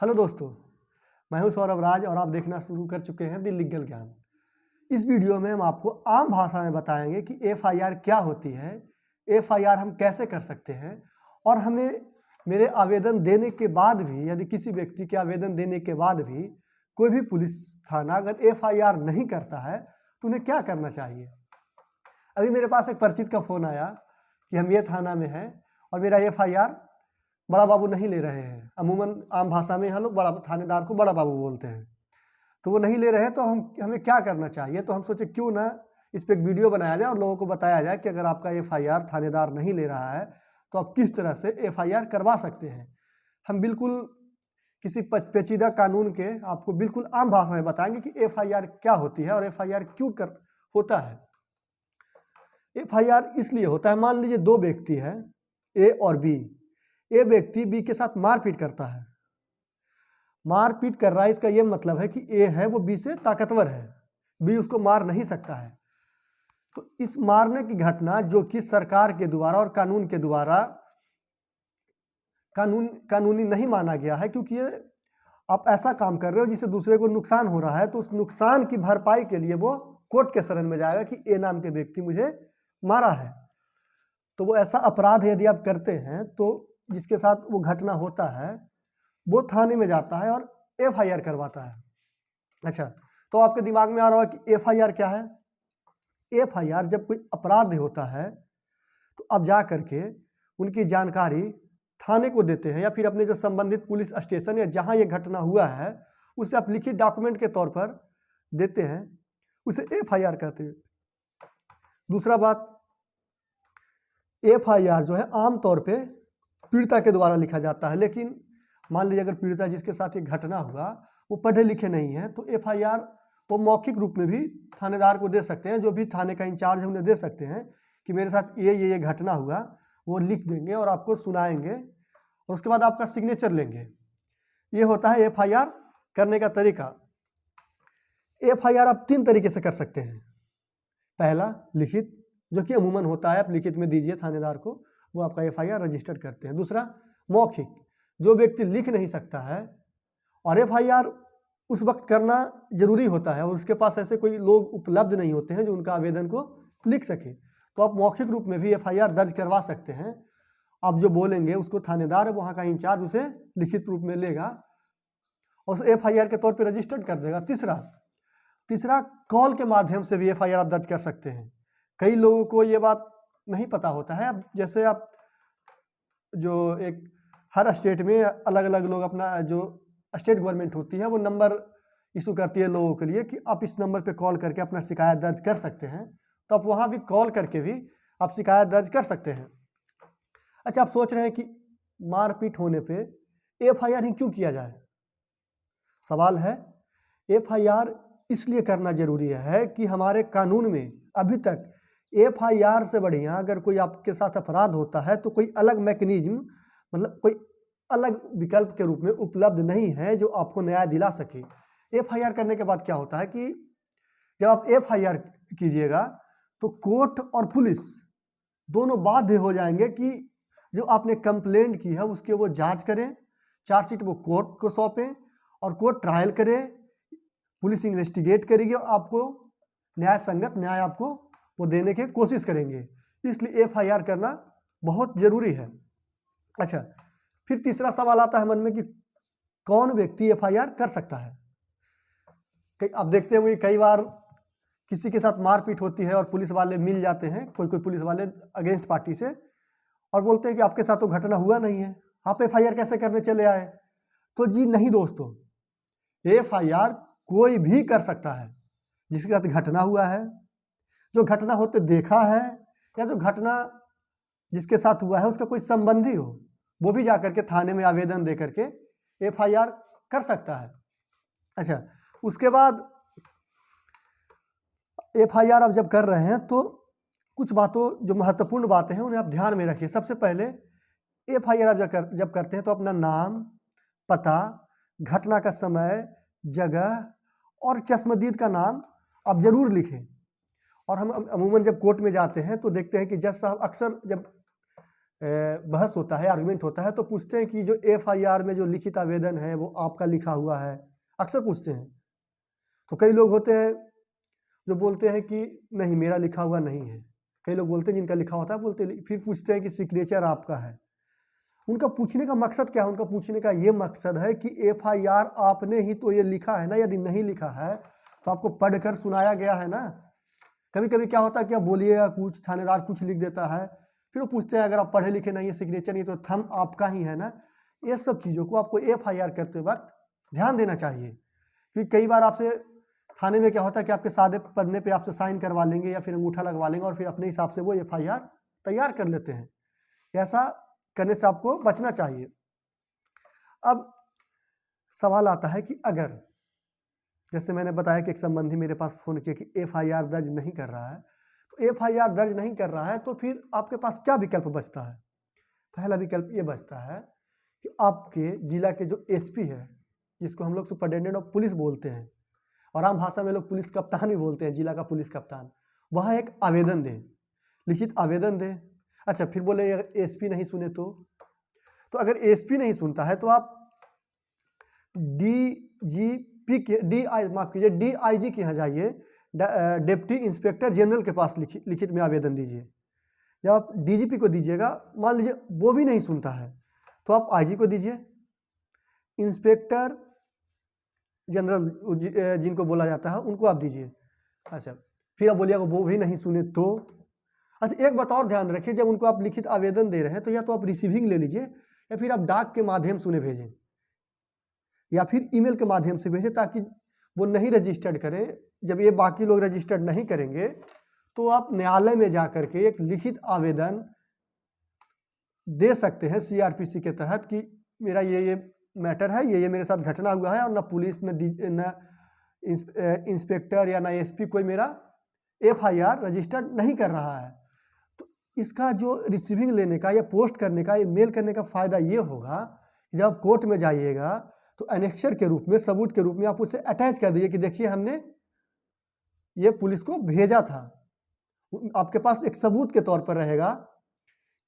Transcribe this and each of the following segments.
Hello दोस्तों, मैं हूं सौरभ राज और आप देखना शुरू कर चुके हैं द लीगल ज्ञान। इस वीडियो में हम आपको आम भाषा में बताएंगे कि एफआईआर क्या होती है, एफआईआर हम कैसे कर सकते हैं और हमें मेरे आवेदन देने के बाद भी, यदि किसी व्यक्ति के आवेदन देने के बाद भी कोई भी पुलिस थाना अगर एफआईआर नहीं करता है तो उन्हें क्या करना चाहिए। अभी मेरे पास एक परिचित का फ़ोन आया कि हम ये थाना में हैं और मेरा एफआईआर बड़ा बाबू नहीं ले रहे हैं। अमूमन आम भाषा में हम लोग बड़ा थानेदार को बड़ा बाबू बोलते हैं, तो वो नहीं ले रहे हैं तो हमें क्या करना चाहिए। तो हम सोचे क्यों ना इस पर एक वीडियो बनाया जाए और लोगों को बताया जाए कि अगर आपका एफआईआर थानेदार नहीं ले रहा है तो आप किस तरह से एफआईआर करवा सकते हैं। हम बिल्कुल किसी पेचीदा कानून के आपको बिल्कुल आम भाषा में बताएंगे कि एफआईआर क्या होती है और एफआईआर क्यों होता है। एफआईआर इसलिए होता है, मान लीजिए दो व्यक्ति हैं ए और बी। ए व्यक्ति बी के साथ मारपीट करता है, मारपीट कर रहा है, इसका यह मतलब है कि ए है वो बी से ताकतवर है, बी उसको मार नहीं सकता है। तो इस मारने की घटना जो कि सरकार के द्वारा और कानून के द्वारा कानूनी नहीं माना गया है, क्योंकि ये आप ऐसा काम कर रहे हो जिससे दूसरे को नुकसान हो रहा है, तो उस नुकसान की भरपाई के लिए वो कोर्ट के शरण में जाएगा कि ए नाम के व्यक्ति मुझे मारा है। तो वो ऐसा अपराध यदि आप करते हैं तो जिसके साथ वो घटना होता है वो थाने में जाता है और एफआईआर करवाता है। अच्छा, तो आपके दिमाग में आ रहा है कि एफआईआर क्या है। एफआईआर जब कोई अपराध होता है तो आप जा करके उनकी जानकारी थाने को देते हैं या फिर अपने जो संबंधित पुलिस स्टेशन या जहां ये घटना हुआ है उसे आप लिखित डॉक्यूमेंट के तौर पर देते हैं, उसे एफआईआर कहते हैं। दूसरा बात, एफआईआर जो है आमतौर पे पीड़िता के द्वारा लिखा जाता है, लेकिन मान लीजिए अगर पीड़िता जिसके साथ ये घटना हुआ वो पढ़े लिखे नहीं है तो एफआईआर वो मौखिक रूप में भी थानेदार को दे सकते हैं। जो भी थाने का इंचार्ज है उन्हें दे सकते हैं कि मेरे साथ ये घटना हुआ, वो लिख देंगे और आपको सुनाएंगे और उसके बाद आपका सिग्नेचर लेंगे। ये होता है एफआईआर करने का तरीका। एफआईआर आप 3 तरीके से कर सकते हैं। पहला लिखित, जो कि अमूमन होता है, आप लिखित में दीजिए थानेदार को, वो आपका एफआईआर रजिस्टर करते हैं। दूसरा मौखिक, जो व्यक्ति लिख नहीं सकता है और एफआईआर उस वक्त करना जरूरी होता है और उसके पास ऐसे कोई लोग उपलब्ध नहीं होते हैं जो उनका आवेदन को लिख सके, तो आप मौखिक रूप में भी एफआईआर दर्ज करवा सकते हैं। आप जो बोलेंगे उसको थानेदार है वहाँ का इंचार्ज उसे लिखित रूप में लेगा और उसे एफआईआर के तौर पर रजिस्टर्ड कर देगा। तीसरा कॉल के माध्यम से भी एफआईआर आप दर्ज कर सकते हैं। कई लोगों को ये बात नहीं पता होता है। अब जैसे आप जो एक हर स्टेट में अलग अलग लोग अपना जो स्टेट गवर्नमेंट होती है वो नंबर इशू करती है लोगों के लिए कि आप इस नंबर पे कॉल करके अपना शिकायत दर्ज कर सकते हैं, तो आप वहाँ भी कॉल करके भी आप शिकायत दर्ज कर सकते हैं। अच्छा, आप सोच रहे हैं कि मारपीट होने पे एफआईआर ही क्यों किया जाए। सवाल है, एफआईआर इसलिए करना जरूरी है कि हमारे कानून में अभी तक एफआईआर से बढ़िया अगर कोई आपके साथ अपराध होता है तो कोई अलग मैकेनिज्म, मतलब कोई अलग विकल्प के रूप में उपलब्ध नहीं है जो आपको न्याय दिला सके। एफआईआर करने के बाद क्या होता है कि जब आप एफआईआर कीजिएगा तो कोर्ट और पुलिस दोनों बाध्य हो जाएंगे कि जो आपने कंप्लेंट की है उसके वो जांच करें, चार्जशीट वो कोर्ट को सौंपें और कोर्ट ट्रायल करे, पुलिस इन्वेस्टिगेट करेगी और आपको न्याय संगत न्याय आपको वो देने की कोशिश करेंगे। इसलिए एफआईआर करना बहुत जरूरी है। अच्छा, फिर तीसरा सवाल आता है मन में कि कौन व्यक्ति एफआईआर कर सकता है। आप देखते होंगे कई बार किसी के साथ मारपीट होती है और पुलिस वाले मिल जाते हैं, कोई पुलिस वाले अगेंस्ट पार्टी से, और बोलते हैं कि आपके साथ तो घटना हुआ नहीं है, आप एफआईआर कैसे करने चले आए। तो जी नहीं दोस्तों, एफआईआर कोई भी कर सकता है जिसके साथ घटना हुआ है, जो घटना होते देखा है, या जो घटना जिसके साथ हुआ है उसका कोई संबंधी हो, वो भी जाकर के थाने में आवेदन दे करके एफआईआर कर सकता है। अच्छा, उसके बाद एफआईआर आप जब कर रहे हैं तो कुछ बातों, जो महत्वपूर्ण बातें हैं उन्हें आप ध्यान में रखिए। सबसे पहले एफआईआर आप जब करते हैं तो अपना नाम, पता, घटना का समय, जगह और चश्मदीद का नाम आप जरूर लिखें। और हम अमूमन जब कोर्ट में जाते हैं तो देखते हैं कि जज साहब अक्सर जब बहस होता है, आर्गुमेंट होता है, तो पूछते हैं कि जो एफआईआर में जो लिखित आवेदन है वो आपका लिखा हुआ है, अक्सर पूछते हैं। तो कई लोग होते हैं जो बोलते हैं कि नहीं मेरा लिखा हुआ नहीं है, कई लोग बोलते हैं जिनका लिखा होता है बोलते, फिर पूछते हैं कि सिग्नेचर आपका है। उनका पूछने का मकसद क्या है? उनका पूछने का ये मकसद है कि एफआईआर आपने ही तो ये लिखा है ना, यदि नहीं लिखा है तो आपको पढ़कर सुनाया गया है ना। कभी कभी क्या होता है कि आप बोलिएगा कुछ, थानेदार कुछ लिख देता है, फिर वो पूछते हैं अगर आप पढ़े लिखे नहीं है, सिग्नेचर नहीं तो थंब आपका ही है ना। ये सब चीज़ों को आपको एफआईआर करते वक्त ध्यान देना चाहिए, क्योंकि कई बार आपसे थाने में क्या होता है कि आपके सादे पन्ने पे आपसे साइन करवा लेंगे या फिर अंगूठा लगवा लेंगे और फिर अपने हिसाब से वो एफआईआर तैयार कर लेते हैं। ऐसा करने से आपको बचना चाहिए। अब सवाल आता है कि अगर जैसे मैंने बताया कि एक संबंधी मेरे पास फोन किया कि एफआईआर दर्ज नहीं कर रहा है, तो एफआईआर दर्ज नहीं कर रहा है तो फिर आपके पास क्या विकल्प बचता है? पहला विकल्प ये बचता है कि आपके जिला के जो एसपी है, जिसको हम लोग सुपरिटेंडेंट ऑफ पुलिस बोलते हैं और आम भाषा में लोग पुलिस कप्तान भी बोलते हैं, जिला का पुलिस कप्तान, वह एक आवेदन दे, लिखित आवेदन दे। अच्छा, फिर बोले अगर एसपी नहीं सुने तो अगर एसपी नहीं सुनता है तो आप डीजीपी के डीआईजी के यहाँ जाइए, डिप्टी इंस्पेक्टर जनरल के पास लिखित में आवेदन दीजिए। जब आप डीजीपी को दीजिएगा, मान लीजिए वो भी नहीं सुनता है तो आप आईजी को दीजिए, इंस्पेक्टर जनरल जिनको बोला जाता है उनको आप दीजिए। अच्छा, फिर आप बोलिएगा वो भी नहीं सुने तो। अच्छा, एक बात और ध्यान रखिए, जब उनको आप लिखित आवेदन दे रहे हैं तो या तो आप रिसीविंग ले लीजिए या फिर आप डाक के माध्यम से उन्हें भेजें या फिर ईमेल के माध्यम से भेजें, ताकि वो नहीं रजिस्टर्ड करें। जब ये बाकी लोग रजिस्टर्ड नहीं करेंगे तो आप न्यायालय में जाकर के एक लिखित आवेदन दे सकते हैं सीआरपीसी के तहत कि मेरा ये मैटर है, ये मेरे साथ घटना हुआ है और ना पुलिस न इंस्पेक्टर या ना एसपी कोई मेरा एफआईआर रजिस्टर्ड नहीं कर रहा है। तो इसका जो रिसीविंग लेने का या पोस्ट करने का या मेल करने का फ़ायदा ये होगा कि जब आप कोर्ट में जाइएगा तो एनेक्सर के रूप में, सबूत के रूप में आप उसे अटैच कर दीजिए कि देखिए हमने ये पुलिस को भेजा था। आपके पास एक सबूत के तौर पर रहेगा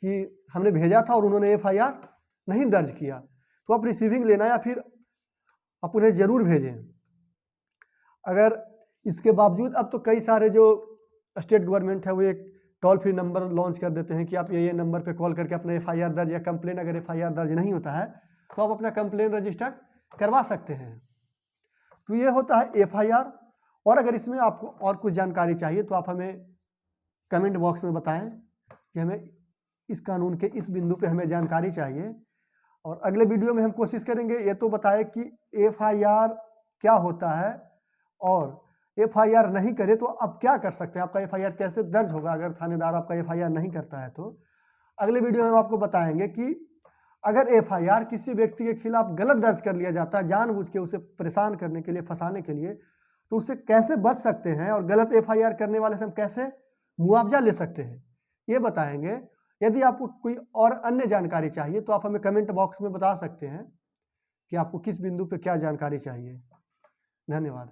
कि हमने भेजा था और उन्होंने एफआईआर नहीं दर्ज किया। तो आप रिसीविंग लेना या फिर आप उन्हें ज़रूर भेजें। अगर इसके बावजूद अब तो कई सारे जो स्टेट गवर्नमेंट है वो एक टोल फ्री नंबर लॉन्च कर देते हैं कि आप ये नंबर पे कॉल करके अपना एफआईआर दर्ज या कंप्लेन, अगर एफआईआर दर्ज नहीं होता है तो आप अपना कंप्लेन रजिस्टर्ड करवा सकते हैं। तो ये होता है एफआईआर। और अगर इसमें आपको और कुछ जानकारी चाहिए तो आप हमें कमेंट बॉक्स में बताएं कि हमें इस कानून के इस बिंदु पे हमें जानकारी चाहिए, और अगले वीडियो में हम कोशिश करेंगे ये तो बताएं कि एफआईआर क्या होता है और एफआईआर नहीं करे तो आप क्या कर सकते हैं, आपका एफआईआर कैसे दर्ज होगा अगर थानेदार आपका एफआईआर नहीं करता है। तो अगले वीडियो में हम आपको बताएंगे कि अगर एफआईआर किसी व्यक्ति के खिलाफ गलत दर्ज कर लिया जाता है जानबूझ के उसे परेशान करने के लिए, फंसाने के लिए, तो उससे कैसे बच सकते हैं और गलत एफआईआर करने वाले से हम कैसे मुआवजा ले सकते हैं, ये बताएंगे। यदि आपको कोई और अन्य जानकारी चाहिए तो आप हमें कमेंट बॉक्स में बता सकते हैं कि आपको किस बिंदु पे क्या जानकारी चाहिए। धन्यवाद।